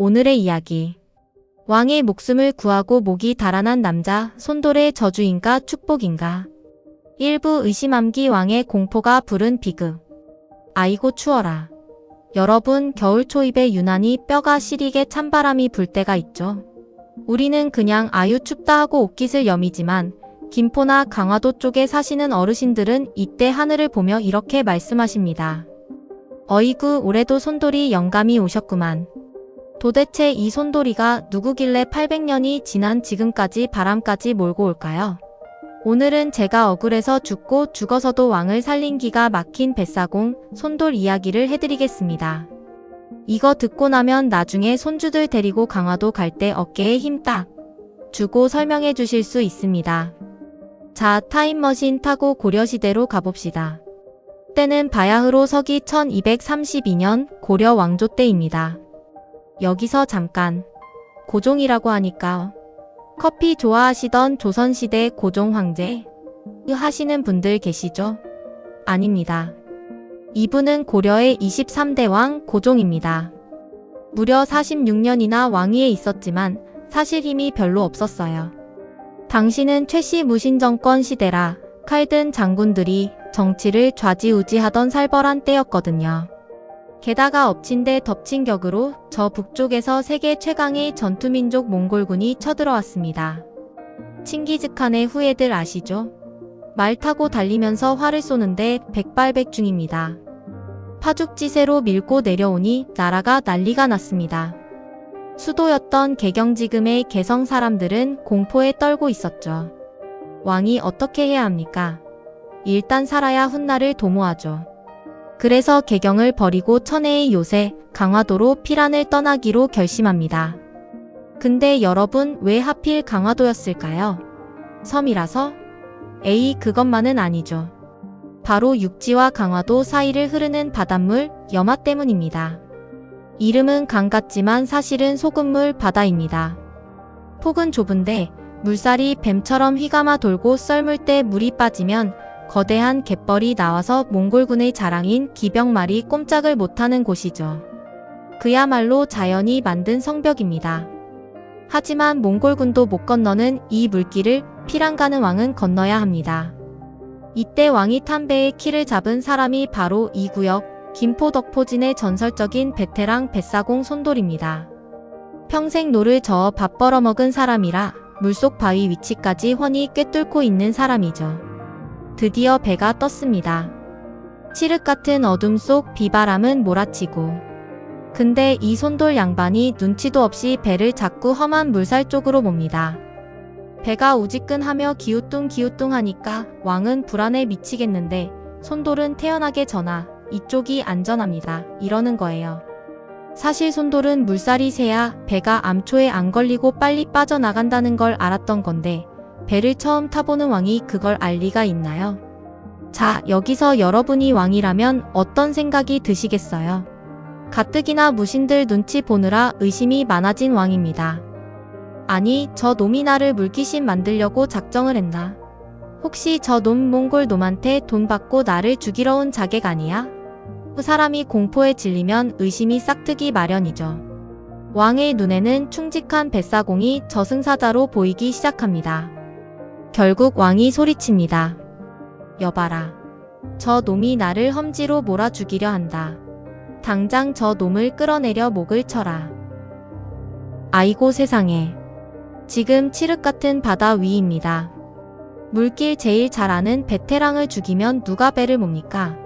오늘의 이야기. 왕의 목숨을 구하고 목이 달아난 남자, 손돌의 저주인가 축복인가? 일부 의심함기 왕의 공포가 부른 비극. 아이고 추워라. 여러분, 겨울 초입에 유난히 뼈가 시리게 찬바람이 불 때가 있죠. 우리는 그냥 아유 춥다 하고 옷깃을 여미지만 김포나 강화도 쪽에 사시는 어르신들은 이때 하늘을 보며 이렇게 말씀하십니다. 어이구, 올해도 손돌이 영감이 오셨구만. 도대체 이 손돌이가 누구길래 800년이 지난 지금까지 바람까지 몰고 올까요? 오늘은 제가 억울해서 죽고 죽어서도 왕을 살린 기가 막힌 뱃사공 손돌 이야기를 해드리겠습니다. 이거 듣고 나면 나중에 손주들 데리고 강화도 갈 때 어깨에 힘 딱 주고 설명해 주실 수 있습니다. 자, 타임머신 타고 고려시대로 가봅시다. 때는 바야흐로 서기 1232년 고려 왕조 때입니다. 여기서 잠깐, 고종이라고 하니까 커피 좋아하시던 조선시대 고종 황제 하시는 분들 계시죠? 아닙니다. 이분은 고려의 23대 왕 고종입니다. 무려 46년이나 왕위에 있었지만 사실 힘이 별로 없었어요. 당시는 최씨 무신정권 시대라 칼든 장군들이 정치를 좌지우지하던 살벌한 때였거든요. 게다가 엎친 데 덮친 격으로 저 북쪽에서 세계 최강의 전투민족 몽골군이 쳐들어왔습니다. 칭기즈칸의 후예들 아시죠? 말 타고 달리면서 활을 쏘는데 백발백중입니다. 파죽지세로 밀고 내려오니 나라가 난리가 났습니다. 수도였던 개경지금의 개성 사람들은 공포에 떨고 있었죠. 왕이 어떻게 해야 합니까? 일단 살아야 훗날을 도모하죠. 그래서 개경을 버리고 천혜의 요새 강화도로 피란을 떠나기로 결심합니다. 근데 여러분, 왜 하필 강화도였을까요? 섬이라서? 에이, 그것만은 아니죠. 바로 육지와 강화도 사이를 흐르는 바닷물 여마 때문입니다. 이름은 강 같지만 사실은 소금물 바다입니다. 폭은 좁은데 물살이 뱀처럼 휘감아 돌고 썰물 때 물이 빠지면 거대한 갯벌이 나와서 몽골군의 자랑인 기병말이 꼼짝을 못하는 곳이죠. 그야말로 자연이 만든 성벽입니다. 하지만 몽골군도 못 건너는 이 물길을 피란 가는 왕은 건너야 합니다. 이때 왕이 탄 배의 키를 잡은 사람이 바로 이 구역 김포 덕포진의 전설적인 베테랑 뱃사공 손돌입니다. 평생 노를 저어 밥 벌어먹은 사람이라 물속 바위 위치까지 훤히 꿰뚫고 있는 사람이죠. 드디어 배가 떴습니다. 칠흑 같은 어둠 속 비바람은 몰아치고. 근데 이 손돌 양반이 눈치도 없이 배를 자꾸 험한 물살 쪽으로 몹니다. 배가 우지끈하며 기우뚱기우뚱하니까 왕은 불안에 미치겠는데 손돌은 태연하게 전하, 이쪽이 안전합니다. 이러는 거예요. 사실 손돌은 물살이 세야 배가 암초에 안 걸리고 빨리 빠져나간다는 걸 알았던 건데 배를 처음 타보는 왕이 그걸 알 리가 있나요? 자, 여기서 여러분이 왕이라면 어떤 생각이 드시겠어요? 가뜩이나 무신들 눈치 보느라 의심이 많아진 왕입니다. 아니, 저 놈이 나를 물귀신 만들려고 작정을 했나? 혹시 저 놈 몽골 놈한테 돈 받고 나를 죽이러 온 자객 아니야? 그 사람이 공포에 질리면 의심이 싹트기 마련이죠. 왕의 눈에는 충직한 뱃사공이 저승사자로 보이기 시작합니다. 결국 왕이 소리칩니다. 여봐라. 저 놈이 나를 험지로 몰아 죽이려 한다. 당장 저 놈을 끌어내려 목을 쳐라. 아이고 세상에. 지금 칠흑 같은 바다 위입니다. 물길 제일 잘 아는 베테랑을 죽이면 누가 배를 몹니까?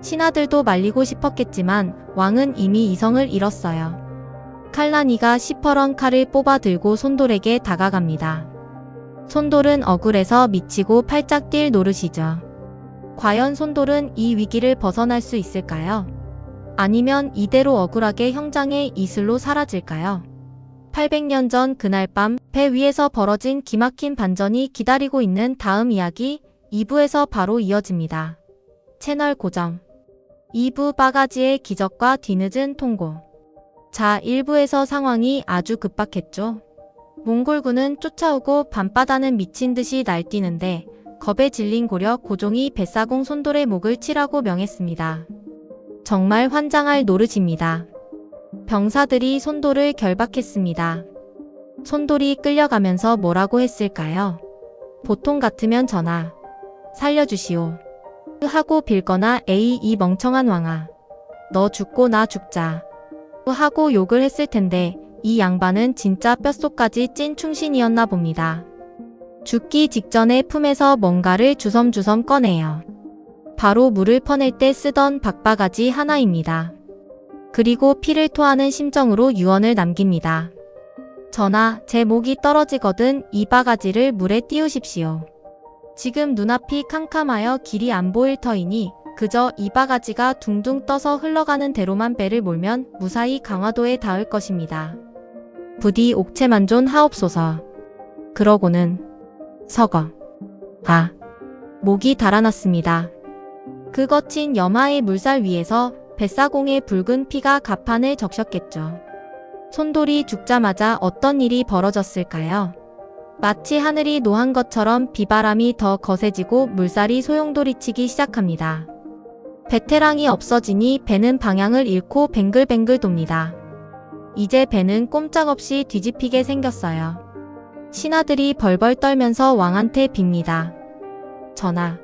신하들도 말리고 싶었겠지만 왕은 이미 이성을 잃었어요. 칼라니가 시퍼런 칼을 뽑아 들고 손돌에게 다가갑니다. 손돌은 억울해서 미치고 팔짝 뛸 노릇이죠. 과연 손돌은 이 위기를 벗어날 수 있을까요? 아니면 이대로 억울하게 형장의 이슬로 사라질까요? 800년 전 그날 밤 배 위에서 벌어진 기막힌 반전이 기다리고 있는 다음 이야기 2부에서 바로 이어집니다. 채널 고정. 2부 바가지의 기적과 뒤늦은 통고. 자, 1부에서 상황이 아주 급박했죠. 몽골군은 쫓아오고 밤바다는 미친듯이 날뛰는데 겁에 질린 고려 고종이 뱃사공 손돌의 목을 치라고 명했습니다. 정말 환장할 노릇입니다. 병사들이 손돌을 결박했습니다. 손돌이 끌려가면서 뭐라고 했을까요? 보통 같으면 전하, 살려주시오 하고 빌거나 에이 이 멍청한 왕아, 너 죽고 나 죽자 하고 욕을 했을 텐데 이 양반은 진짜 뼛속까지 찐 충신이었나 봅니다. 죽기 직전에 품에서 뭔가를 주섬주섬 꺼내요. 바로 물을 퍼낼 때 쓰던 박바가지 하나입니다. 그리고 피를 토하는 심정으로 유언을 남깁니다. 전하, 제 목이 떨어지거든 이 바가지를 물에 띄우십시오. 지금 눈앞이 캄캄하여 길이 안 보일 터이니 그저 이 바가지가 둥둥 떠서 흘러가는 대로만 배를 몰면 무사히 강화도에 닿을 것입니다. 부디 옥체만존 하옵소서. 그러고는 서거. 목이 달아났습니다. 그 거친 염화의 물살 위에서 뱃사공의 붉은 피가 가판을 적셨겠죠. 손돌이 죽자마자 어떤 일이 벌어졌을까요? 마치 하늘이 노한 것처럼 비바람이 더 거세지고 물살이 소용돌이치기 시작합니다. 배태랑이 없어지니 배는 방향을 잃고 뱅글뱅글 돕니다. 이제 배는 꼼짝없이 뒤집히게 생겼어요. 신하들이 벌벌 떨면서 왕한테 빕니다. 전하,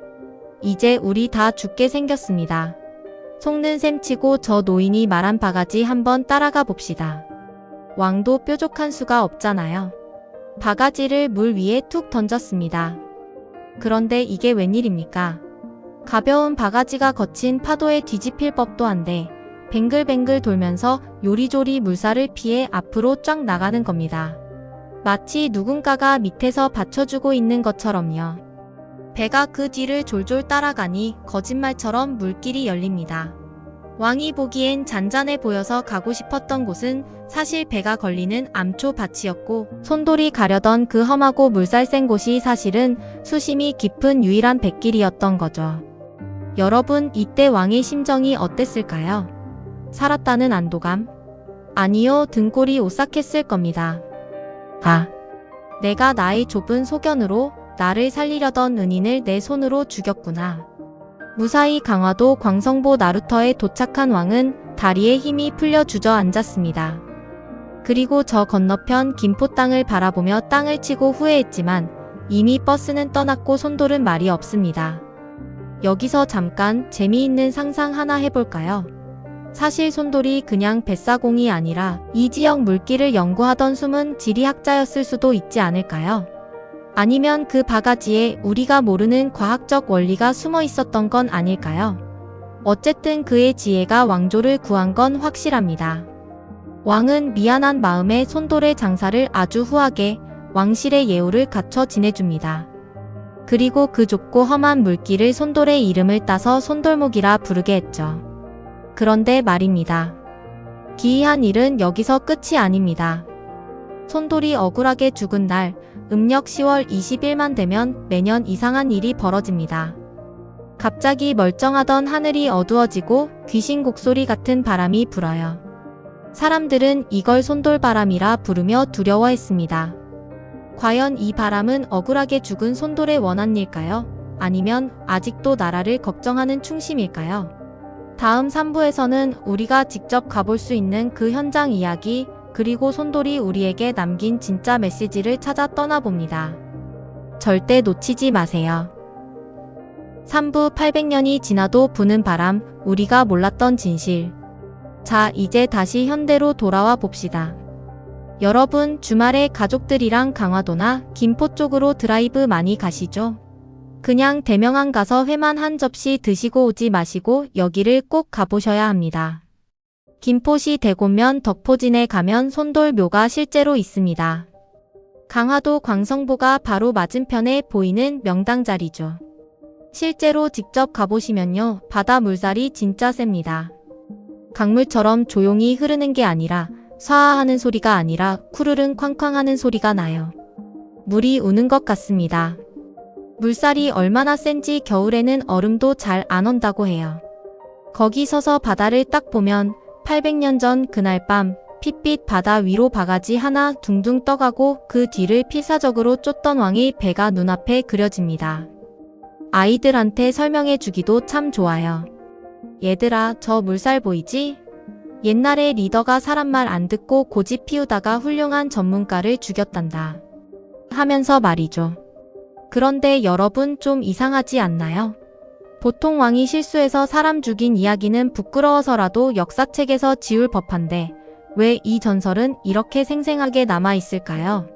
이제 우리 다 죽게 생겼습니다. 속는 셈 치고 저 노인이 말한 바가지 한번 따라가 봅시다. 왕도 뾰족한 수가 없잖아요. 바가지를 물 위에 툭 던졌습니다. 그런데 이게 웬일입니까? 가벼운 바가지가 거친 파도에 뒤집힐 법도 한데 뱅글뱅글 돌면서 요리조리 물살을 피해 앞으로 쫙 나가는 겁니다. 마치 누군가가 밑에서 받쳐주고 있는 것처럼요. 배가 그 뒤를 졸졸 따라가니 거짓말처럼 물길이 열립니다. 왕이 보기엔 잔잔해 보여서 가고 싶었던 곳은 사실 배가 걸리는 암초밭이었고 손돌이 가려던 그 험하고 물살 센 곳이 사실은 수심이 깊은 유일한 뱃길이었던 거죠. 여러분, 이때 왕의 심정이 어땠을까요? 살았다는 안도감? 아니요, 등골이 오싹했을 겁니다. 내가 나의 좁은 소견으로 나를 살리려던 은인을 내 손으로 죽였구나. 무사히 강화도 광성보 나루터에 도착한 왕은 다리에 힘이 풀려 주저앉았습니다. 그리고 저 건너편 김포 땅을 바라보며 땅을 치고 후회했지만 이미 버스는 떠났고 손돌은 말이 없습니다. 여기서 잠깐 재미있는 상상 하나 해볼까요? 사실 손돌이 그냥 뱃사공이 아니라 이 지역 물길을 연구하던 숨은 지리학자였을 수도 있지 않을까요? 아니면 그 바가지에 우리가 모르는 과학적 원리가 숨어 있었던 건 아닐까요? 어쨌든 그의 지혜가 왕조를 구한 건 확실합니다. 왕은 미안한 마음에 손돌의 장사를 아주 후하게 왕실의 예우를 갖춰 지내줍니다. 그리고 그 좁고 험한 물길을 손돌의 이름을 따서 손돌목이라 부르게 했죠. 그런데 말입니다. 기이한 일은 여기서 끝이 아닙니다. 손돌이 억울하게 죽은 날 음력 10월 20일만 되면 매년 이상한 일이 벌어집니다. 갑자기 멀쩡하던 하늘이 어두워지고 귀신 곡소리 같은 바람이 불어요. 사람들은 이걸 손돌바람이라 부르며 두려워했습니다. 과연 이 바람은 억울하게 죽은 손돌의 원한 일까요? 아니면 아직도 나라를 걱정하는 충심일까요? 다음 3부에서는 우리가 직접 가볼 수 있는 그 현장 이야기, 그리고 손돌이 우리에게 남긴 진짜 메시지를 찾아 떠나봅니다. 절대 놓치지 마세요. 3부 800년이 지나도 부는 바람, 우리가 몰랐던 진실. 자, 이제 다시 현대로 돌아와 봅시다. 여러분, 주말에 가족들이랑 강화도나 김포 쪽으로 드라이브 많이 가시죠? 그냥 대명항 가서 회만 한 접시 드시고 오지 마시고 여기를 꼭 가보셔야 합니다. 김포시 대곡면 덕포진에 가면 손돌묘가 실제로 있습니다. 강화도 광성보가 바로 맞은편에 보이는 명당 자리죠. 실제로 직접 가보시면요, 바다 물살이 진짜 셉니다. 강물처럼 조용히 흐르는 게 아니라 쏴하는 소리가 아니라 쿠르릉 쾅쾅 하는 소리가 나요. 물이 우는 것 같습니다. 물살이 얼마나 센지 겨울에는 얼음도 잘 안 온다고 해요. 거기 서서 바다를 딱 보면 800년 전 그날 밤 핏빛 바다 위로 바가지 하나 둥둥 떠가고 그 뒤를 필사적으로 쫓던 왕의 배가 눈앞에 그려집니다. 아이들한테 설명해 주기도 참 좋아요. 얘들아, 저 물살 보이지? 옛날에 리더가 사람 말 안 듣고 고집 피우다가 훌륭한 전문가를 죽였단다. 하면서 말이죠. 그런데 여러분 좀 이상하지 않나요? 보통 왕이 실수해서 사람 죽인 이야기는 부끄러워서라도 역사책에서 지울 법한데 왜 이 전설은 이렇게 생생하게 남아있을까요?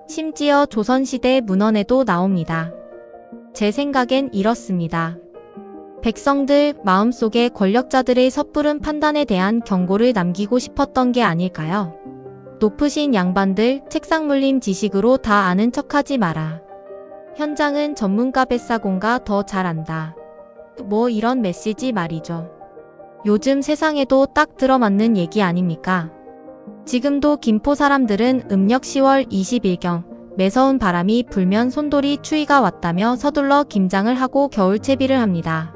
심지어 조선시대 문헌에도 나옵니다. 제 생각엔 이렇습니다. 백성들 마음속에 권력자들의 섣부른 판단에 대한 경고를 남기고 싶었던 게 아닐까요? 높으신 양반들 책상 물림 지식으로 다 아는 척하지 마라. 현장은 전문가 뱃사공가 더 잘 안다. 뭐 이런 메시지 말이죠. 요즘 세상에도 딱 들어맞는 얘기 아닙니까? 지금도 김포 사람들은 음력 10월 20일경 매서운 바람이 불면 손돌이 추위가 왔다며 서둘러 김장을 하고 겨울채비를 합니다.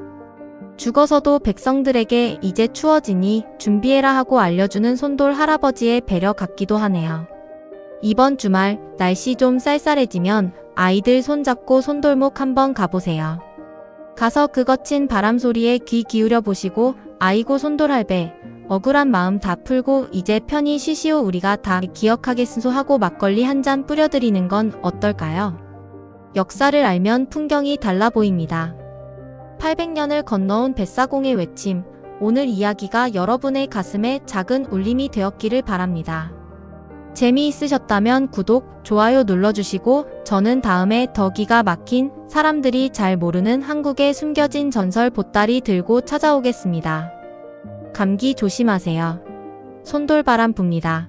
죽어서도 백성들에게 이제 추워지니 준비해라 하고 알려주는 손돌 할아버지의 배려 같기도 하네요. 이번 주말 날씨 좀 쌀쌀해지면 아이들 손잡고 손돌목 한번 가보세요. 가서 그 거친 바람 소리에 귀 기울여 보시고 아이고 손돌 할배 억울한 마음 다 풀고 이제 편히 쉬시오 우리가 다 기억하겠소 하고 막걸리 한 잔 뿌려드리는 건 어떨까요? 역사를 알면 풍경이 달라 보입니다. 800년을 건너온 뱃사공의 외침, 오늘 이야기가 여러분의 가슴에 작은 울림이 되었기를 바랍니다. 재미있으셨다면 구독, 좋아요 눌러주시고 저는 다음에 더 기가 막힌 사람들이 잘 모르는 한국의 숨겨진 전설 보따리 들고 찾아오겠습니다. 감기 조심하세요. 손돌바람 붑니다.